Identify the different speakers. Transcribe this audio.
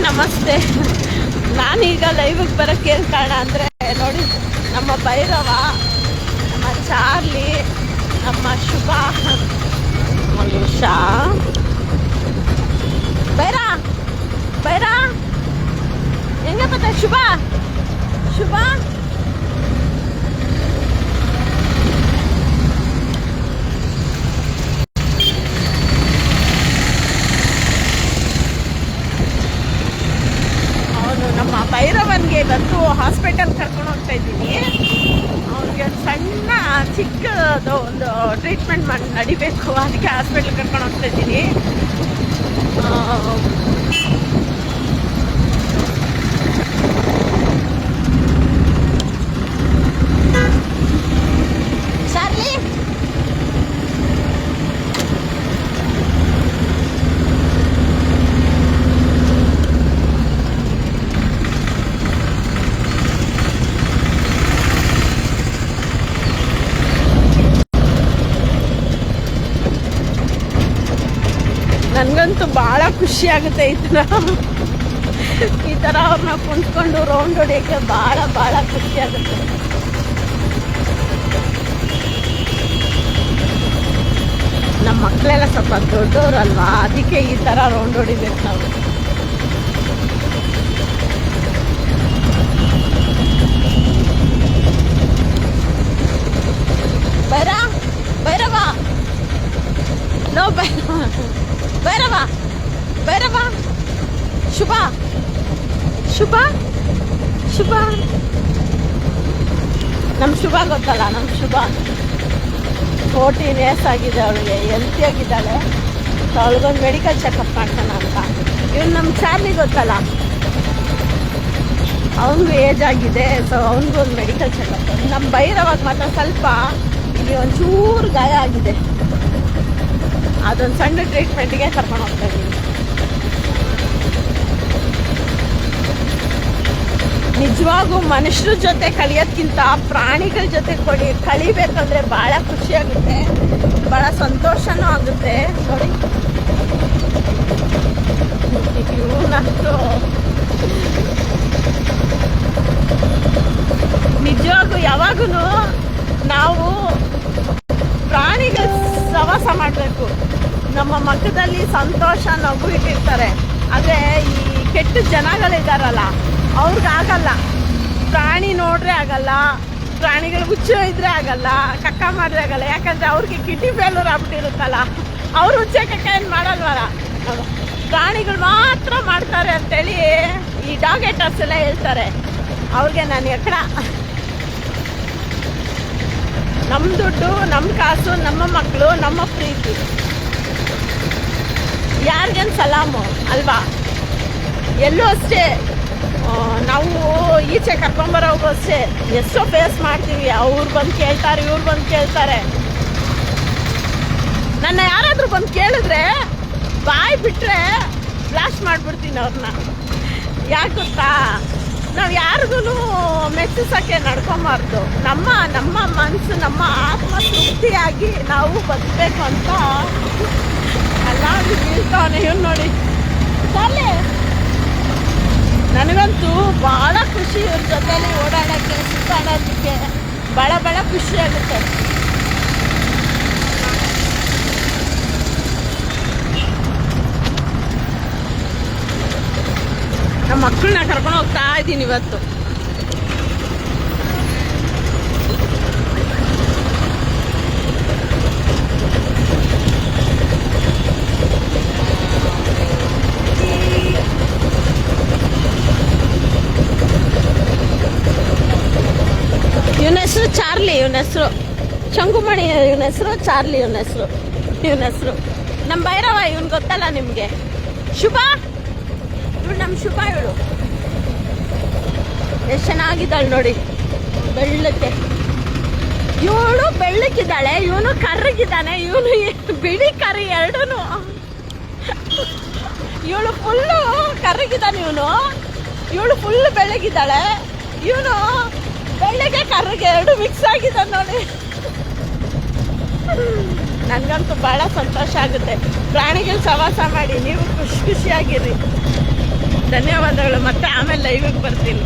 Speaker 1: ನಮಸ್ತೆ. ನಾನೀಗ ಲೈವಿಗೆ ಬರೋಕ್ಕೆ ಏನು ಕಾರಣ ಅಂದರೆ ನೋಡಿ, ನಮ್ಮ ಭೈರವ, ನಮ್ಮ ಚಾರ್ಲಿ, ನಮ್ಮ ಶುಭ, ಉಷಾ, ಬೈರ ಹೆಂಗೆ ಬತ್ತ ಶುಭ ನಮ್ಮ ಭೈರವನ್ಗೆ ಇವತ್ತು ಹಾಸ್ಪಿಟಲ್ ಕರ್ಕೊಂಡು ಹೋಗ್ತಾ ಇದ್ದೀನಿ. ಅವ್ನಿಗೆ ಒಂದು ಸಣ್ಣ ಚಿಕ್ಕದು ಒಂದು ಟ್ರೀಟ್ಮೆಂಟ್ ನಡಿಬೇಕು, ಅದಕ್ಕೆ ಹಾಸ್ಪಿಟಲ್ ಕರ್ಕೊಂಡು ಹೋಗ್ತಾ ಇದ್ದೀನಿ. ಚಾರ್ಲಿ ನನಗಂತೂ ಭಾಳ ಖುಷಿ ಆಗುತ್ತೆ ಈ ಥರ ಅವ್ರನ್ನ ಕುಂತ್ಕೊಂಡು ರೌಂಡ್ ಹೊಡಿಯೋಕ್ಕೆ ಭಾಳ ಖುಷಿ ಆಗುತ್ತೆ. ನಮ್ಮ ಮಕ್ಕಳೆಲ್ಲ ಸ್ವಲ್ಪ ದೊಡ್ಡವರಲ್ವಾ, ಅದಕ್ಕೆ ಈ ಥರ ರೌಂಡ್ ಹೊಡಿಬೇಕು ನಾವು. ಭೈರವ ನೋ ಭೈರವ ಶುಭ ನಮ್ಮ ಶುಭ ಗೊತ್ತಲ್ಲ, ನಮ್ಮ ಶುಭ 14 years ಆಗಿದೆ ಅವಳಿಗೆ, ಹೆಲ್ತಿ ಆಗಿದ್ದಾಳೆ. ಸೊ ಅವಳಿಗೊಂದು ಮೆಡಿಕಲ್ ಚೆಕಪ್ ಮಾಡ್ತಾನ ಅಂತ. ಇವನು ನಮ್ಮ ಚಾರ್ಲಿ ಗೊತ್ತಲ್ಲ, ಅವನಿಗೂ ಏಜ್ ಆಗಿದೆ. ಸೊ ಅವನಿಗೊಂದು ಮೆಡಿಕಲ್ ಚೆಕಪ್. ನಮ್ಮ ಭೈರವಾಗ ಮಾತ್ರ ಸ್ವಲ್ಪ ಇಲ್ಲಿ ಒಂಚೂರು ಗಾಯ ಆಗಿದೆ, ಅದೊಂದು ಸಣ್ಣ ಟ್ರೀಟ್ಮೆಂಟ್ಗೆ ಕರ್ಕೊಂಡು ಹೋಗ್ತಾ ಇದ್ದೀನಿ. ನಿಜವಾಗೂ ಮನುಷ್ಯರ ಜೊತೆ ಕಲಿಯೋದ್ಕಿಂತ ಪ್ರಾಣಿಗಳ ಜೊತೆ ಕಲಿಬೇಕಂದ್ರೆ ಭಾಳ ಖುಷಿಯಾಗುತ್ತೆ, ಭಾಳ ಸಂತೋಷನೂ ಆಗುತ್ತೆ. ನೋಡಿ ಇವನಂತೂ ನಿಜವಾಗೂ ಯಾವಾಗೂ ನಾವು ಪ್ರಾಣಿಗಳ ಸವಾಸ ಮಾಡಬೇಕು. ನಮ್ಮ ಮಕ್ಕದಲ್ಲಿ ಸಂತೋಷ ನಗು ಇಟ್ಟಿರ್ತಾರೆ, ಆದರೆ ಈ ಕೆಟ್ಟ ಜನಗಳಿದ್ದಾರಲ್ಲ ಅವ್ರಿಗಾಗಲ್ಲ. ಪ್ರಾಣಿ ನೋಡ್ರೆ ಆಗಲ್ಲ, ಪ್ರಾಣಿಗಳು ಹುಚ್ಚು ಇದ್ರೆ ಆಗಲ್ಲ, ಕಕ್ಕ ಮಾಡಿದ್ರೆ ಆಗಲ್ಲ. ಯಾಕಂದರೆ ಅವ್ರಿಗೆ ಕಿಡ್ನಿ ಫೇಲ್ಯೂರ್ ಆಗ್ಬಿಟ್ಟಿರುತ್ತಲ್ಲ, ಅವ್ರು ಹುಚ್ಚೆ ಕಕ್ಕ ಏನು ಮಾಡಲ್ವಲ್ಲ. ಪ್ರಾಣಿಗಳು ಮಾತ್ರ ಮಾಡ್ತಾರೆ ಅಂತೇಳಿ ಈ ಡಾಗ್ ಹೇಟರ್ಸ್ ಎಲ್ಲ ಹೇಳ್ತಾರೆ. ಅವ್ರಿಗೆ ನಾನು ಎಕ್ಕಡ, ನಮ್ಮ ದುಡ್ಡು, ನಮ್ಮ ಕಾಸು, ನಮ್ಮ ಮಕ್ಕಳು, ನಮ್ಮ ಪ್ರೀತಿ, ಯಾರಿಗೇನು ಸಲಾಮು ಅಲ್ವಾ? ಎಲ್ಲೂ ಅಷ್ಟೇ ನಾವು ಈಚೆ ಕರ್ಕೊಂಬರೋಗೂ ಅಷ್ಟೇ ಎಷ್ಟೋ ಫೇಸ್ ಮಾಡ್ತೀವಿ. ಅವ್ರು ಬಂದು ಕೇಳ್ತಾರೆ, ಇವ್ರು ಬಂದು ಕೇಳ್ತಾರೆ. ನನ್ನ ಯಾರಾದರೂ ಬಂದು ಕೇಳಿದ್ರೆ ಬಾಯಿ ಬಿಟ್ಟರೆ ಬ್ಲಾಸ್ಟ್ ಮಾಡಿಬಿಡ್ತೀನಿ ಅವ್ರನ್ನ. ಯಾಕೆ ಗೊತ್ತಾ, ನಾವು ಯಾರಿಗೂ ಮೆಚ್ಚಿಸೋಕ್ಕೆ ನಡ್ಕೊಂಬಾರ್ದು. ನಮ್ಮ ಮನಸ್ಸು, ನಮ್ಮ ಆತ್ಮ ತೃಪ್ತಿಯಾಗಿ ನಾವು ಬದುಕಬೇಕು ಅಂತ ಎಲ್ಲಾದ್ರೂ ಬೀಳ್ತಾವನೆ. ಇವ್ನು ನೋಡಿ ಚಾಲೆ, ನನಗಂತೂ ಭಾಳ ಖುಷಿ ಇವ್ರ ಜೊತೆಲಿ ಓಡಾಡೋಕ್ಕೆ, ಸುತ್ತಾಡೋದಕ್ಕೆ ಭಾಳ ಖುಷಿ ಆಗುತ್ತೆ. ನಮ್ಮ ಮಕ್ಕಳನ್ನ ಕರ್ಕೊಂಡು ಹೋಗ್ತಾ ಇದ್ದೀನಿ ಇವತ್ತು. ಇವನ ಹೆಸರು ಚಾರ್ಲಿ, ಇವನ ಹೆಸರು ಶಂಕುಮಣಿ, ಇವನ ಹೆಸರು ಚಾರ್ಲಿ, ಇವನ ಹೆಸರು ನಮ್ಮ ಭೈರವ. ಇವನ್ ಗೊತ್ತಲ್ಲ ನಿಮಗೆ, ಶುಭ. ಇವಳು ನಮ್ಮ ಶುಭ. ಇವಳು ಎಷ್ಟು ಚೆನ್ನಾಗಿದ್ದಾಳೆ ನೋಡಿ, ಬೆಳ್ಳಕ್ಕೆ. ಇವಳು ಬೆಳ್ಳಕ್ಕಿದ್ದಾಳೆ, ಇವನು ಕರ್ರಗಿದ್ದಾನೆ. ಇವನು ಬಿಳಿ ಕರಿ ಎರಡೂ. ಇವಳು ಫುಲ್ಲು ಕರ್ರಗಿದ್ದಾನೆ, ಇವಳು ಫುಲ್ ಬೆಳ್ಳಗಿದ್ದಾಳೆ. ಇವನು ಬೆಳ್ಳಗೆ ಕರ್ರಗೆ ಎರಡು ಮಿಕ್ಸ್ ಆಗಿದೆ ನೋಡಿ. ನನಗಂತೂ ಭಾಳ ಸಂತೋಷ ಆಗುತ್ತೆ. ಪ್ರಾಣಿಗಳು ಸವಾಸ ಮಾಡಿ ನೀವು ಖುಷಿಯಾಗಿರಿ. ಧನ್ಯವಾದಗಳು. ಮತ್ತೆ ಆಮೇಲೆ ಲೈವಿಗೆ ಬರ್ತೀನಿ.